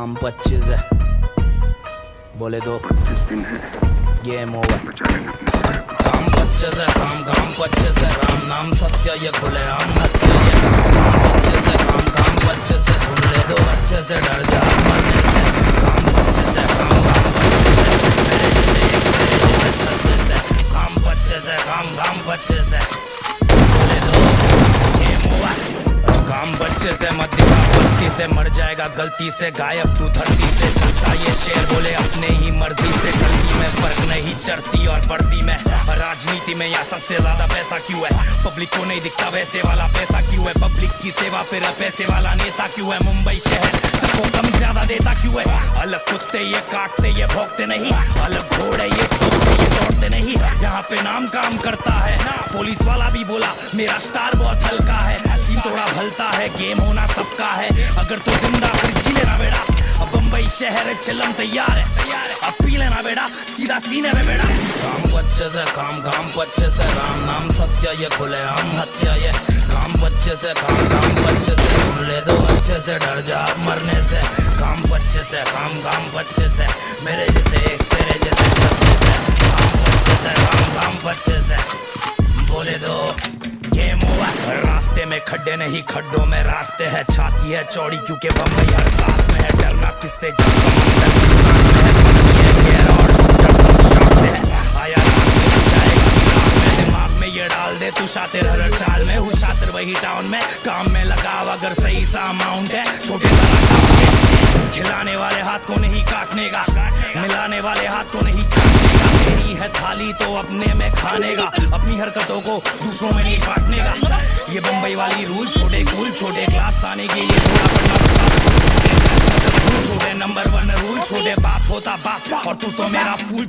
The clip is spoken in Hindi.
काम 25 है, बोले दो 25 दिन है, गेम ओवर। बचा लेना अपने सारे को। काम 25 है, काम 25 है, राम नाम सत्य ये खुले आम हत्या ये काम 25 है, काम 25 है, सुन ले दो अच्छे से डर जा मरने से। काम 25 है, काम 25 है, मेरे जैसे एक मेरे जैसे 36 है। काम 25 है, काम 25 है, बोले दो गेम ओवर। काम 25 से मत दिखा पत्ती से, मर जाएगा गलती से, गायब तू धरती से। चलता ये शेर बोले अपने ही मर्जी से, गलती में फर्क नहीं चर्सी और वर्दी में। राजनीति में यहाँ सबसे ज्यादा पैसा क्यों है, पब्लिक को नहीं दिखता वैसे वाला पैसा क्यों है। पब्लिक की सेवा फिर पैसे वाला नेता क्यों है, मुंबई शहर सबको कम ज्यादा देता क्यों है। अलग कुत्ते ये काटते ये भौंकते नहीं, अलग घोड़े ये ठोकते ये दौड़ते नहीं। यहाँ पे नाम काम करता है, पुलिस वाला भी बोला मेरा स्टार बहुत हल्का है। सीन थोड़ा भलता है, गेम होना सबका है, अगर तो जिंदा फिर जी लेना बेटा। अब बम्बई शहर है चिलम तैयार है, अब पी लेना बेटा सीधा सीने में बेटा। काम 25 है, काम 25 है, राम नाम सत्य ये खुले आम हत्या ये काम 25 है, काम 25 है, सुन ले दो अच्छे से डर जा मरने से। काम 25 है, काम 25 है, मेरे जैसे एक तेरे जैसे 36 है। काम 25 है, काम 25 है, बोले दो गेम ओवर। रास्ते में खड्डे नहीं खड्डों में रास्ते है, छाती है चौड़ी क्योंकि बम्बई हर सांस में है। डरना किससे जब समंदर की सांस में है, गहरा और शूटर सब शौक से है। आया रात से तू जाएगा दिमाग में, दिमाग में ये डाल दे तू शातिर हर चाल में। हूँ शातिर वही टाउन में, काम में लगाव अगर सही सा अमाउंट है। छोटे खिलाने वाले हाथ को नहीं काटने का, मिलाने वाले हाथ को नहीं चाटने का। मेरी है थाली तो अपने में खाने का, अपनी हरकतों को दूसरों में नहीं बांटने का। ये बम्बई वाली रूल छोटे कूल, छोटे क्लास आने के लिए थोड़ा पढ़ना पड़ता। छोटे नंबर 1 रूल, छोटे बाप होता बाप और तू तो मेरा फूल।